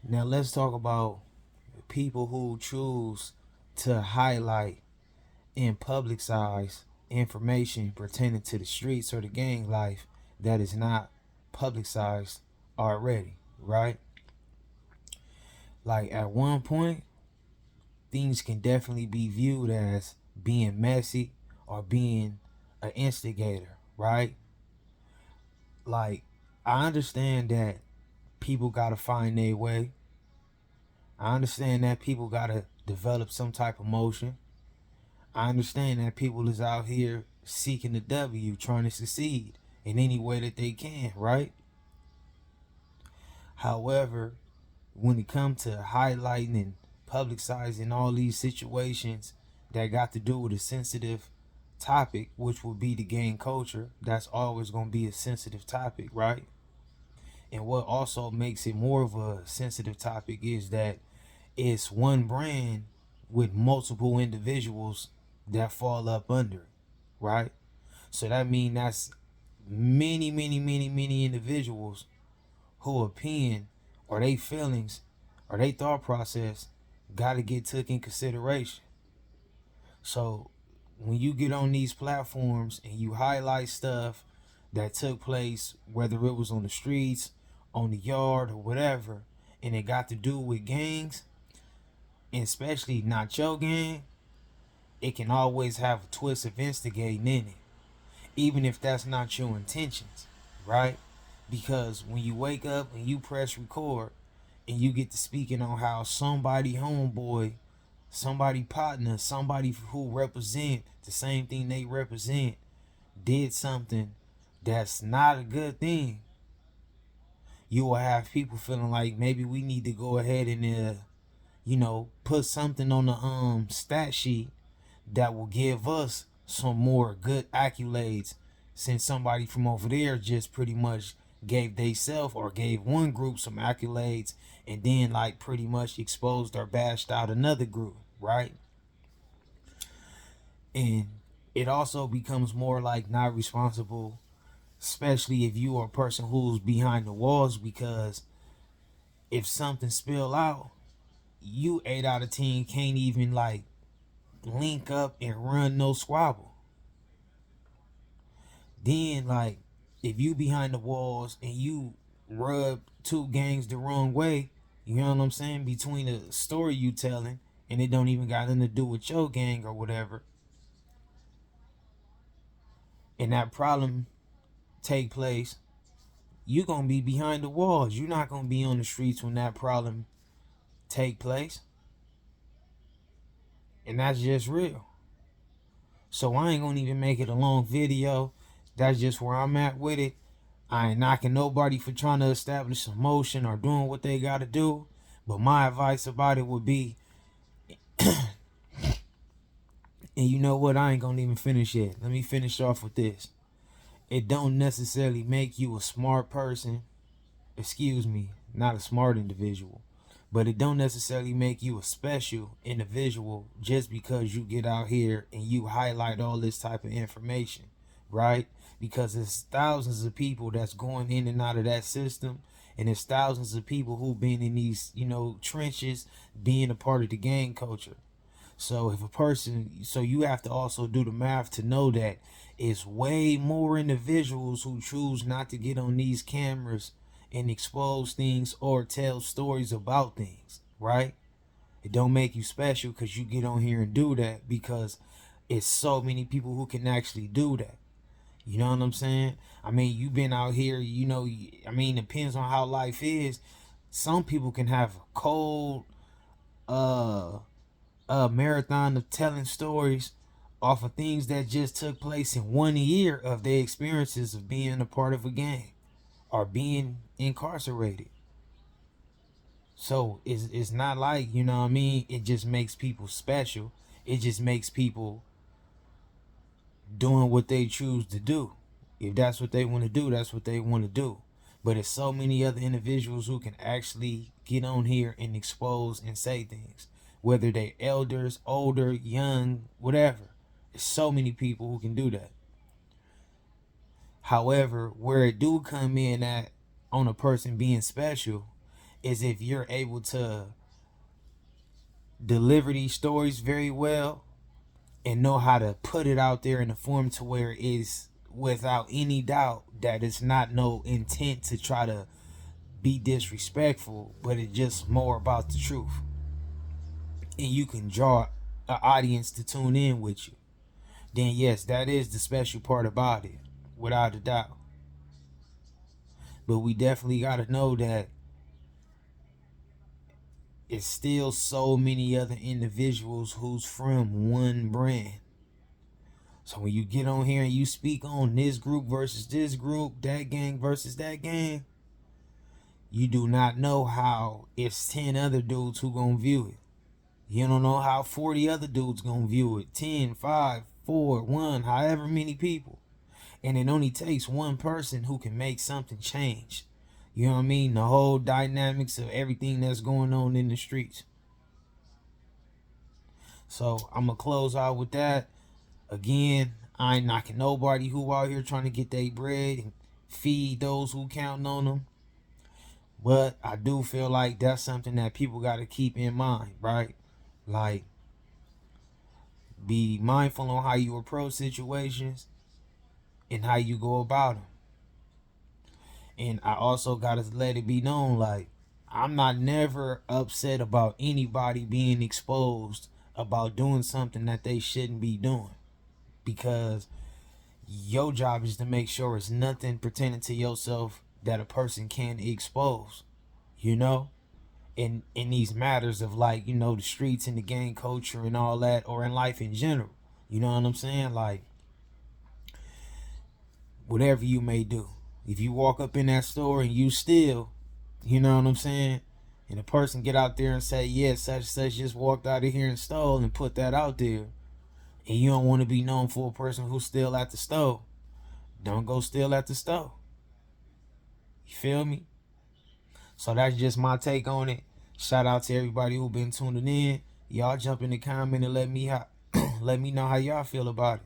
Now let's talk about people who choose to highlight and publicize information pertaining to the streets or the gang life that is not publicized already, right? Like at one point, things can definitely be viewed as being messy or being an instigator, right? Like, I understand that people gotta find their way. I understand that people gotta develop some type of motion. I understand that people is out here seeking the W, trying to succeed in any way that they can, right? However, when it comes to highlighting and publicizing all these situations that got to do with a sensitive topic, which would be the gang culture, that's always going to be a sensitive topic, right? And what also makes it more of a sensitive topic is that it's one brand with multiple individuals that fall up under it, right? So that means that's many individuals who opinion or they feelings or they thought process got to get took in consideration. So when you get on these platforms and you highlight stuff that took place, whether it was on the streets, on the yard, or whatever, and it got to do with gangs, and especially not your gang, it can always have a twist of instigating in it, even if that's not your intentions, right? Because when you wake up and you press record and you get to speaking on how somebody homeboy, somebody partner, somebody who represent the same thing they represent did something that's not a good thing, you will have people feeling like maybe we need to go ahead and put something on the stat sheet that will give us some more good accolades, since somebody from over there just pretty much gave they self or gave one group some accolades and then like pretty much exposed or bashed out another group, right? And it also becomes more like not responsible, especially if you are a person who's behind the walls, because if something spill out, you 8 out of 10 can't even like link up and run no squabble. Then like if you behind the walls and you rub two gangs the wrong way, you know what I'm saying, between the story you telling and it don't even got nothing to do with your gang or whatever, and that problem take place, you gonna be behind the walls. You're not gonna be on the streets when that problem take place. And that's just real. So I ain't gonna even make it a long video. That's just where I'm at with it. I ain't knocking nobody for trying to establish some motion or doing what they gotta do. But my advice about it would be, and you know what, I ain't gonna even finish yet. Let me finish off with this. It don't necessarily make you a smart person. Excuse me, not a smart individual. But it don't necessarily make you a special individual just because you get out here and you highlight all this type of information, right? Because there's thousands of people that's going in and out of that system, and there's thousands of people who've been in these, trenches, being a part of the gang culture. So if a person, so you have to also do the math to know that it's way more individuals who choose not to get on these cameras and expose things or tell stories about things, right? It don't make you special because you get on here and do that, because it's so many people who can actually do that. You know what I'm saying? I mean, you've been out here, I mean, it depends on how life is. Some people can have a cold uh marathon of telling stories off of things that just took place in 1 year of their experiences of being a part of a gang or being incarcerated. So it's not like, you know what I mean, it just makes people special. It just makes people doing what they choose to do. If that's what they want to do, that's what they want to do. But there's so many other individuals who can actually get on here and expose and say things, whether they elders, older, young, whatever. There's so many people who can do that. However, where it do come in at on a person being special is if you're able to deliver these stories very well and know how to put it out there in a form to where it is without any doubt that it's not no intent to try to be disrespectful, but it's just more about the truth. And you can draw an audience to tune in with you. Then yes, that is the special part about it, without a doubt. But we definitely got to know that it's still so many other individuals who's from one brand. So when you get on here and you speak on this group versus this group, that gang versus that gang, you do not know how it's 10 other dudes who gonna view it. You don't know how 40 other dudes gonna view it. 10, 5, 4, 1, however many people. And it only takes one person who can make something change. You know what I mean? The whole dynamics of everything that's going on in the streets. So I'm gonna close out with that. Again, I ain't knocking nobody who out here trying to get their bread and feed those who counting on them. But I do feel like that's something that people got to keep in mind, right? Like, be mindful on how you approach situations and how you go about them. And I also got to let it be known, like, I'm not never upset about anybody being exposed about doing something that they shouldn't be doing. Because your job is to make sure it's nothing pertaining to yourself that a person can expose, you know? In these matters of, like, you know, the streets and the gang culture and all that, or in life in general. You know what I'm saying? Like, whatever you may do. If you walk up in that store and you steal, you know what I'm saying? And a person get out there and say, yeah, such and such just walked out of here and stole, and put that out there, and you don't want to be known for a person who steal at the store, don't go steal at the store. You feel me? So that's just my take on it. Shout out to everybody who been tuning in. Y'all jump in the comment and let me let me know how y'all feel about it.